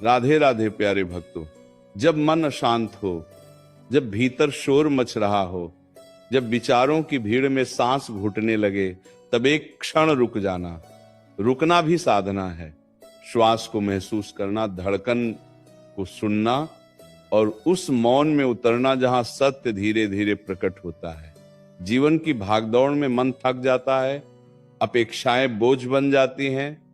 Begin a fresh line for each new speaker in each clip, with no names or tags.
राधे राधे प्यारे भक्तों। जब मन अशांत हो, जब भीतर शोर मच रहा हो, जब विचारों की भीड़ में सांस घुटने लगे, तब एक क्षण रुक जाना। रुकना भी साधना है। श्वास को महसूस करना, धड़कन को सुनना और उस मौन में उतरना जहां सत्य धीरे धीरे प्रकट होता है। जीवन की भागदौड़ में मन थक जाता है, अपेक्षाएं बोझ बन जाती हैं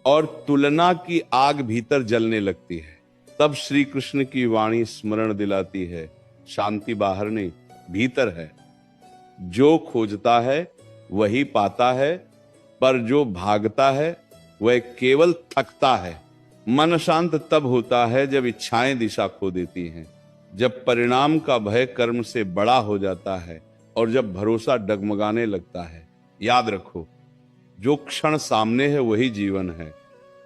और तुलना की आग भीतर जलने लगती है। तब श्री कृष्ण की वाणी स्मरण दिलाती है, शांति बाहर नहीं भीतर है। जो खोजता है वही पाता है, पर जो भागता है वह केवल थकता है। मन शांत तब होता है जब इच्छाएं दिशा खो देती हैं, जब परिणाम का भय कर्म से बड़ा हो जाता है और जब भरोसा डगमगाने लगता है। याद रखो, जो क्षण सामने है वही जीवन है,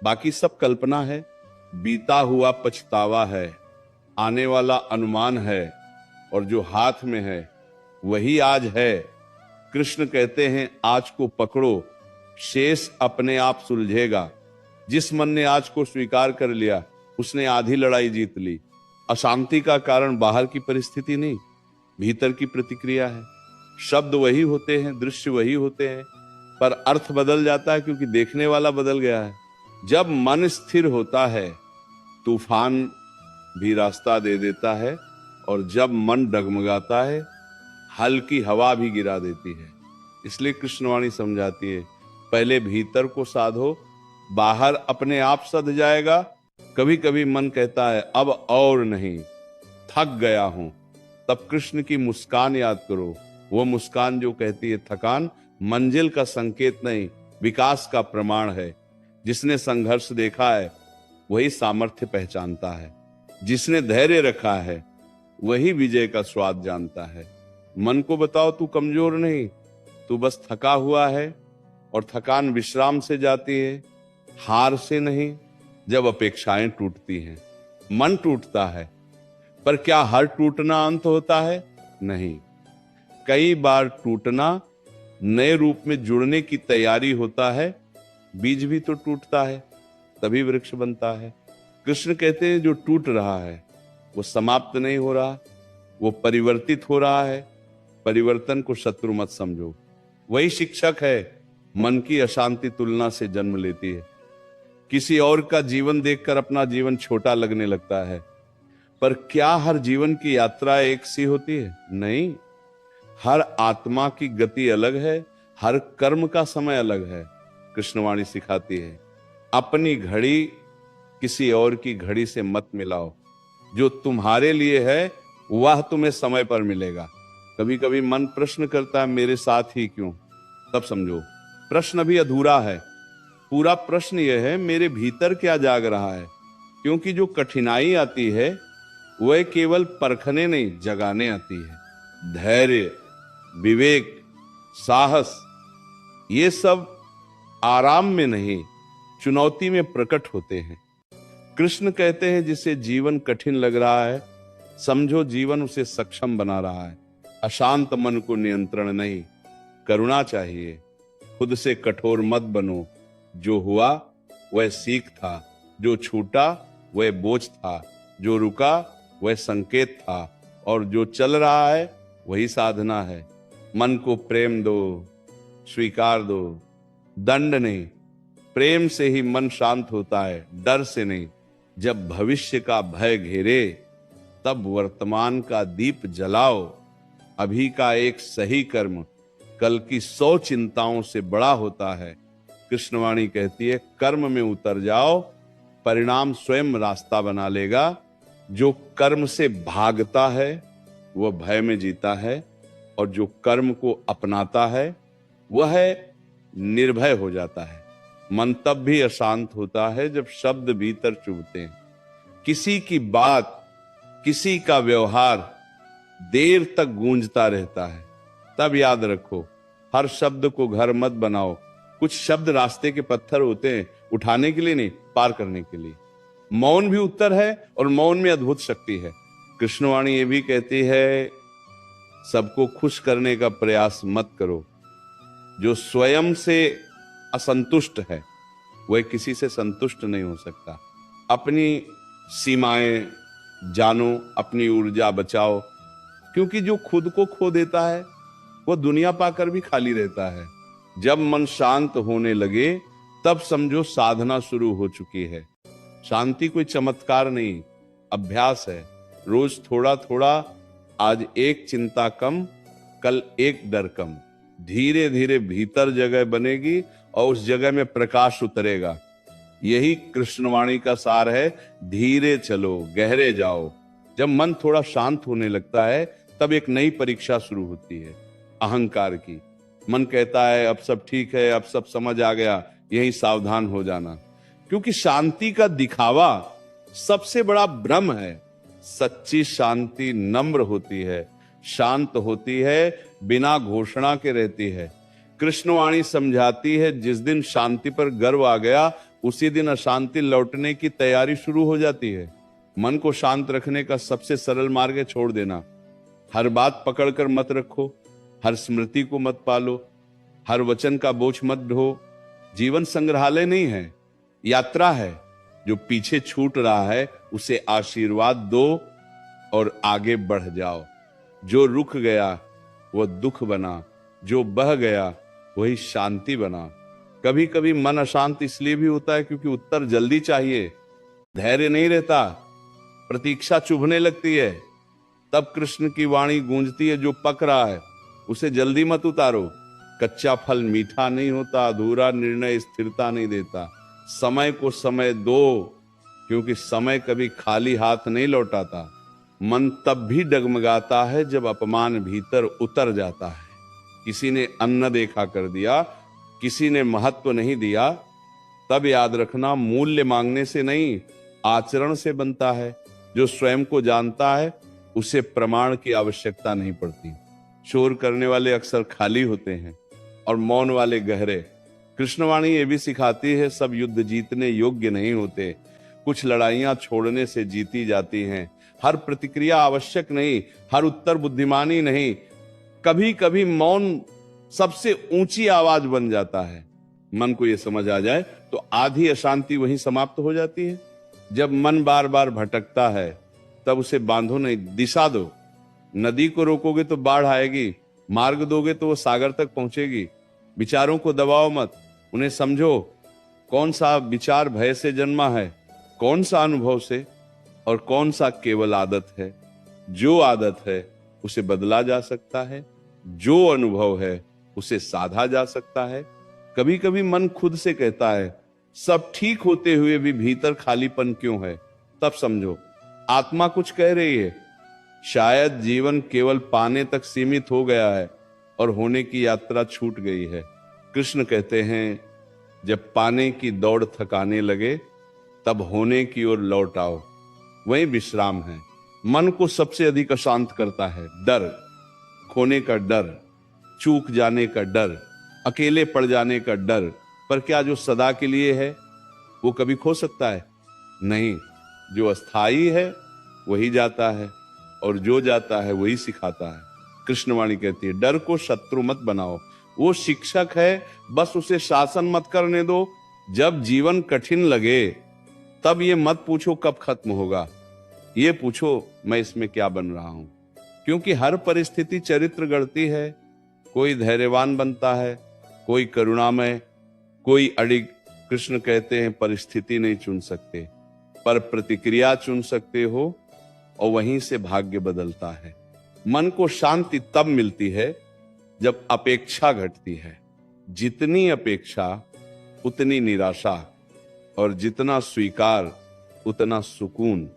बाकी सब कल्पना है। बीता हुआ पछतावा है, आने वाला अनुमान है, और जो हाथ में है वही आज है। कृष्ण कहते हैं, आज को पकड़ो, शेष अपने आप सुलझेगा। जिस मन ने आज को स्वीकार कर लिया, उसने आधी लड़ाई जीत ली। अशांति का कारण बाहर की परिस्थिति नहीं, भीतर की प्रतिक्रिया है। शब्द वही होते हैं, दृश्य वही होते हैं, पर अर्थ बदल जाता है क्योंकि देखने वाला बदल गया है। जब मन स्थिर होता है, तूफान भी रास्ता दे देता है, और जब मन डगमगाता है, हल्की हवा भी गिरा देती है। इसलिए कृष्णवाणी समझाती है, पहले भीतर को साधो, बाहर अपने आप सध जाएगा। कभी कभी मन कहता है अब और नहीं, थक गया हूं, तब कृष्ण की मुस्कान याद करो। वो मुस्कान जो कहती है थकान मंजिल का संकेत नहीं, विकास का प्रमाण है। जिसने संघर्ष देखा है वही सामर्थ्य पहचानता है, जिसने धैर्य रखा है वही विजय का स्वाद जानता है। मन को बताओ, तू कमजोर नहीं, तू बस थका हुआ है, और थकान विश्राम से जाती है, हार से नहीं। जब अपेक्षाएं टूटती हैं, मन टूटता है, पर क्या हर टूटना अंत होता है? नहीं, कई बार टूटना नए रूप में जुड़ने की तैयारी होता है। बीज भी तो टूटता है, तभी वृक्ष बनता है। कृष्ण कहते हैं, जो टूट रहा है वो समाप्त नहीं हो रहा, वो परिवर्तित हो रहा है। परिवर्तन को शत्रु मत समझो, वही शिक्षक है। मन की अशांति तुलना से जन्म लेती है। किसी और का जीवन देखकर अपना जीवन छोटा लगने लगता है, पर क्या हर जीवन की यात्रा एक सी होती है? नहीं, हर आत्मा की गति अलग है, हर कर्म का समय अलग है। कृष्णवाणी सिखाती है, अपनी घड़ी किसी और की घड़ी से मत मिलाओ। जो तुम्हारे लिए है वह तुम्हें समय पर मिलेगा। कभी कभी मन प्रश्न करता है, मेरे साथ ही क्यों? तब समझो प्रश्न अभी अधूरा है। पूरा प्रश्न यह है, मेरे भीतर क्या जाग रहा है? क्योंकि जो कठिनाई आती है वह केवल परखने नहीं, जगाने आती है। धैर्य, विवेक, साहस, ये सब आराम में नहीं, चुनौती में प्रकट होते हैं। कृष्ण कहते हैं, जिसे जीवन कठिन लग रहा है, समझो जीवन उसे सक्षम बना रहा है। अशांत मन को नियंत्रण नहीं, करुणा चाहिए। खुद से कठोर मत बनो। जो हुआ वह सीख था, जो छूटा वह बोझ था, जो रुका वह संकेत था, और जो चल रहा है वही साधना है। मन को प्रेम दो, स्वीकार दो, दंड नहीं। प्रेम से ही मन शांत होता है, डर से नहीं। जब भविष्य का भय घेरे, तब वर्तमान का दीप जलाओ। अभी का एक सही कर्म कल की 100 चिंताओं से बड़ा होता है। कृष्णवाणी कहती है, कर्म में उतर जाओ, परिणाम स्वयं रास्ता बना लेगा। जो कर्म से भागता है वह भय में जीता है, और जो कर्म को अपनाता है वह निर्भय हो जाता है। मन तब भी अशांत होता है जब शब्द भीतर चुभते हैं। किसी की बात, किसी का व्यवहार देर तक गूंजता रहता है, तब याद रखो, हर शब्द को घर मत बनाओ। कुछ शब्द रास्ते के पत्थर होते हैं, उठाने के लिए नहीं, पार करने के लिए। मौन भी उत्तर है, और मौन में अद्भुत शक्ति है। कृष्णवाणी ये भी कहती है, सबको खुश करने का प्रयास मत करो। जो स्वयं से असंतुष्ट है वह किसी से संतुष्ट नहीं हो सकता। अपनी सीमाएं जानो, अपनी ऊर्जा बचाओ, क्योंकि जो खुद को खो देता है वो दुनिया पाकर भी खाली रहता है। जब मन शांत होने लगे तब समझो साधना शुरू हो चुकी है। शांति कोई चमत्कार नहीं, अभ्यास है। रोज थोड़ा थोड़ा, आज एक चिंता कम, कल एक डर कम। धीरे धीरे भीतर जगह बनेगी और उस जगह में प्रकाश उतरेगा। यही कृष्णवाणी का सार है। धीरे चलो, गहरे जाओ। जब मन थोड़ा शांत होने लगता है तब एक नई परीक्षा शुरू होती है, अहंकार की। मन कहता है अब सब ठीक है, अब सब समझ आ गया, यही सावधान हो जाना। क्योंकि शांति का दिखावा सबसे बड़ा भ्रम है। सच्ची शांति नम्र होती है, शांत होती है, बिना घोषणा के रहती है। कृष्णवाणी समझाती है जिस दिन शांति पर गर्व आ गया उसी दिन अशांति लौटने की तैयारी शुरू हो जाती है। मन को शांत रखने का सबसे सरल मार्ग है छोड़ देना। हर बात पकड़कर मत रखो, हर स्मृति को मत पालो, हर वचन का बोझ मत ढो। जीवन संग्रहालय नहीं है, यात्रा है। जो पीछे छूट रहा है उसे आशीर्वाद दो और आगे बढ़ जाओ। जो रुक गया वह दुख बना, जो बह गया वही शांति बना। कभी कभी मन अशांत इसलिए भी होता है क्योंकि उत्तर जल्दी चाहिए, धैर्य नहीं रहता, प्रतीक्षा चुभने लगती है। तब कृष्ण की वाणी गूंजती है, जो पक रहा है उसे जल्दी मत उतारो। कच्चा फल मीठा नहीं होता, अधूरा निर्णय स्थिरता नहीं देता। समय को समय दो, क्योंकि समय कभी खाली हाथ नहीं लौटाता। मन तब भी डगमगाता है जब अपमान भीतर उतर जाता है। किसी ने अन्न देखा कर दिया, किसी ने महत्व नहीं दिया, तब याद रखना मूल्य मांगने से नहीं, आचरण से बनता है। जो स्वयं को जानता है उसे प्रमाण की आवश्यकता नहीं पड़ती। शोर करने वाले अक्सर खाली होते हैं और मौन वाले गहरे। कृष्णवाणी ये भी सिखाती है सब युद्ध जीतने योग्य नहीं होते, कुछ लड़ाइयां छोड़ने से जीती जाती हैं। हर प्रतिक्रिया आवश्यक नहीं, हर उत्तर बुद्धिमानी नहीं। कभी कभी मौन सबसे ऊंची आवाज बन जाता है। मन को यह समझ आ जाए तो आधी अशांति वहीं समाप्त हो जाती है। जब मन बार बार भटकता है तब उसे बांधो नहीं, दिशा दो। नदी को रोकोगे तो बाढ़ आएगी, मार्ग दोगे तो वो सागर तक पहुंचेगी। विचारों को दबाओ मत, उन्हें समझो। कौन सा विचार भय से जन्मा है, कौन सा अनुभव से, और कौन सा केवल आदत है। जो आदत है उसे बदला जा सकता है, जो अनुभव है उसे साधा जा सकता है। कभी कभी मन खुद से कहता है सब ठीक होते हुए भी भीतर खालीपन क्यों है। तब समझो आत्मा कुछ कह रही है। शायद जीवन केवल पाने तक सीमित हो गया है और होने की यात्रा छूट गई है। कृष्ण कहते हैं जब पाने की दौड़ थकाने लगे तब होने की ओर लौट आओ, वहीं विश्राम है। मन को सबसे अधिक अशांत करता है डर, खोने का डर, चूक जाने का डर, अकेले पड़ जाने का डर। पर क्या जो सदा के लिए है वो कभी खो सकता है? नहीं। जो अस्थाई है वही जाता है और जो जाता है वही सिखाता है। कृष्णवाणी कहती है डर को शत्रु मत बनाओ, वो शिक्षक है, बस उसे शासन मत करने दो। जब जीवन कठिन लगे तब ये मत पूछो कब खत्म होगा, ये पूछो मैं इसमें क्या बन रहा हूं। क्योंकि हर परिस्थिति चरित्र गढ़ती है। कोई धैर्यवान बनता है, कोई करुणामय, कोई अडिग। कृष्ण कहते हैं परिस्थिति नहीं चुन सकते, पर प्रतिक्रिया चुन सकते हो और वहीं से भाग्य बदलता है। मन को शांति तब मिलती है जब अपेक्षा घटती है। जितनी अपेक्षा उतनी निराशा, और जितना स्वीकार उतना सुकून।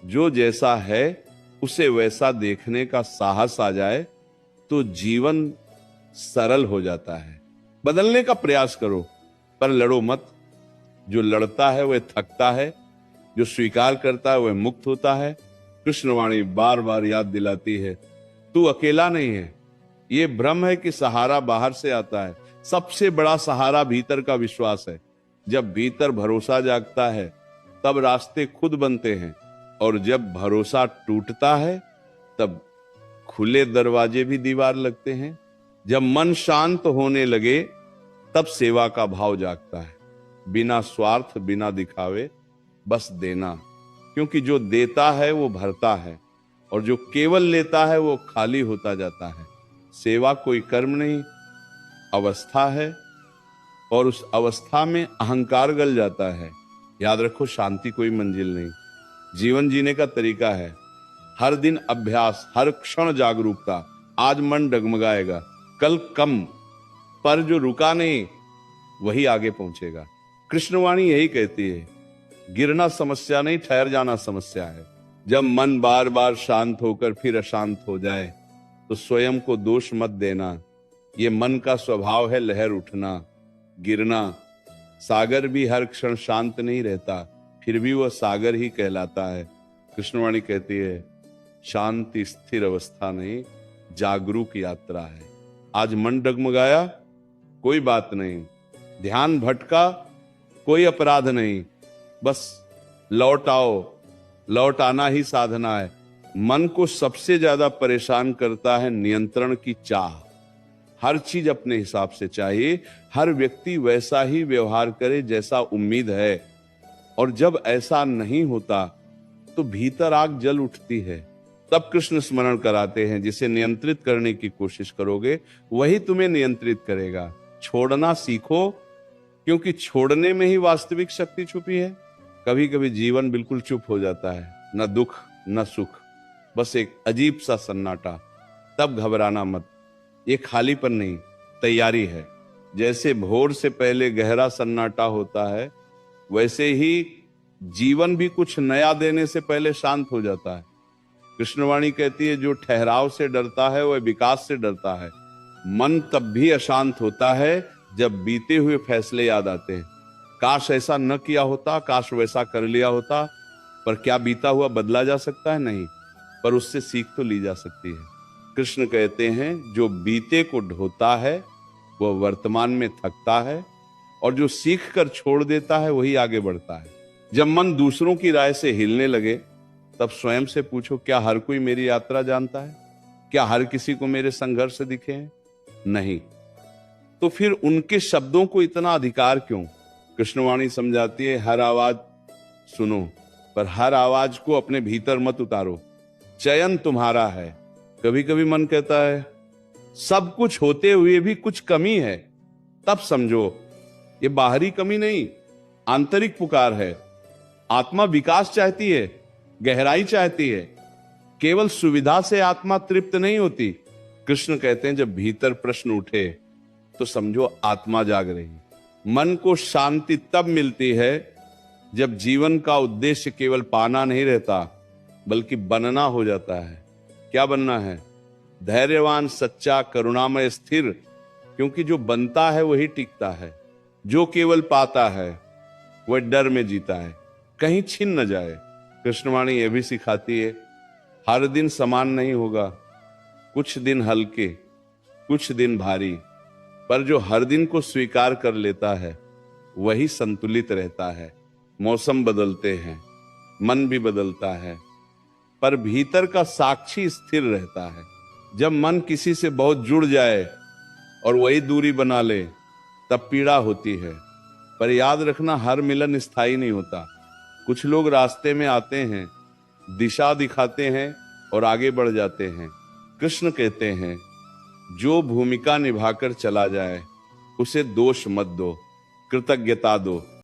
जो जैसा है उसे वैसा देखने का साहस आ जाए तो जीवन सरल हो जाता है। बदलने का प्रयास करो पर लड़ो मत। जो लड़ता है वह थकता है, जो स्वीकार करता है वह मुक्त होता है। कृष्णवाणी बार बार याद दिलाती है तू अकेला नहीं है। ये भ्रम है कि सहारा बाहर से आता है। सबसे बड़ा सहारा भीतर का विश्वास है। जब भीतर भरोसा जागता है तब रास्ते खुद बनते हैं, और जब भरोसा टूटता है तब खुले दरवाजे भी दीवार लगते हैं। जब मन शांत होने लगे तब सेवा का भाव जागता है। बिना स्वार्थ, बिना दिखावे, बस देना। क्योंकि जो देता है वो भरता है और जो केवल लेता है वो खाली होता जाता है। सेवा कोई कर्म नहीं, अवस्था है, और उस अवस्था में अहंकार गल जाता है। याद रखो, शांति कोई मंजिल नहीं, जीवन जीने का तरीका है। हर दिन अभ्यास, हर क्षण जागरूकता। आज मन डगमगाएगा, कल कम, पर जो रुका नहीं वही आगे पहुंचेगा। कृष्णवाणी यही कहती है, गिरना समस्या नहीं, ठहर जाना समस्या है। जब मन बार बार शांत होकर फिर अशांत हो जाए तो स्वयं को दोष मत देना। ये मन का स्वभाव है, लहर उठना, गिरना। सागर भी हर क्षण शांत नहीं रहता, फिर भी वह सागर ही कहलाता है। कृष्णवाणी कहती है, शांति स्थिर अवस्था नहीं, जागरूक यात्रा है। आज मन डगमगाया, कोई बात नहीं, ध्यान भटका, कोई अपराध नहीं, बस लौट आओ। लौट आना ही साधना है। मन को सबसे ज्यादा परेशान करता है नियंत्रण की चाह। हर चीज अपने हिसाब से चाहिए, हर व्यक्ति वैसा ही व्यवहार करे जैसा उम्मीद है, और जब ऐसा नहीं होता तो भीतर आग जल उठती है। तब कृष्ण स्मरण कराते हैं, जिसे नियंत्रित करने की कोशिश करोगे वही तुम्हें नियंत्रित करेगा। छोड़ना सीखो, क्योंकि छोड़ने में ही वास्तविक शक्ति छुपी है। कभी कभी जीवन बिल्कुल चुप हो जाता है, न दुख न सुख, बस एक अजीब सा सन्नाटा। तब घबराना मत, ये खालीपन नहीं, तैयारी है। जैसे भोर से पहले गहरा सन्नाटा होता है, वैसे ही जीवन भी कुछ नया देने से पहले शांत हो जाता है। कृष्णवाणी कहती है, जो ठहराव से डरता है वह विकास से डरता है। मन तब भी अशांत होता है जब बीते हुए फैसले याद आते हैं। काश ऐसा न किया होता, काश वैसा कर लिया होता। पर क्या बीता हुआ बदला जा सकता है? नहीं, पर उससे सीख तो ली जा सकती है। कृष्ण कहते हैं, जो बीते को ढोता है वह वर्तमान में थकता है, और जो सीख कर छोड़ देता है वही आगे बढ़ता है। जब मन दूसरों की राय से हिलने लगे तब स्वयं से पूछो, क्या हर कोई मेरी यात्रा जानता है? क्या हर किसी को मेरे संघर्ष दिखे हैं? नहीं। तो फिर उनके शब्दों को इतना अधिकार क्यों? कृष्णवाणी समझाती है, हर आवाज सुनो, पर हर आवाज को अपने भीतर मत उतारो। चयन तुम्हारा है। कभी कभी मन कहता है सब कुछ होते हुए भी कुछ कमी है, तब समझो ये बाहरी कमी नहीं, आंतरिक पुकार है। आत्मा विकास चाहती है, गहराई चाहती है। केवल सुविधा से आत्मा तृप्त नहीं होती। कृष्ण कहते हैं, जब भीतर प्रश्न उठे तो समझो आत्मा जाग रही। मन को शांति तब मिलती है जब जीवन का उद्देश्य केवल पाना नहीं रहता, बल्कि बनना हो जाता है। क्या बनना है? धैर्यवान, सच्चा, करुणामय, स्थिर। क्योंकि जो बनता है वही टिकता है, जो केवल पाता है वह डर में जीता है, कहीं छिन न जाए। कृष्णवाणी यह भी सिखाती है, हर दिन समान नहीं होगा, कुछ दिन हल्के, कुछ दिन भारी, पर जो हर दिन को स्वीकार कर लेता है वही संतुलित रहता है। मौसम बदलते हैं, मन भी बदलता है, पर भीतर का साक्षी स्थिर रहता है। जब मन किसी से बहुत जुड़ जाए और वही दूरी बना ले तब पीड़ा होती है। पर याद रखना, हर मिलन स्थायी नहीं होता। कुछ लोग रास्ते में आते हैं, दिशा दिखाते हैं और आगे बढ़ जाते हैं। कृष्ण कहते हैं, जो भूमिका निभाकर चला जाए उसे दोष मत दो, कृतज्ञता दो।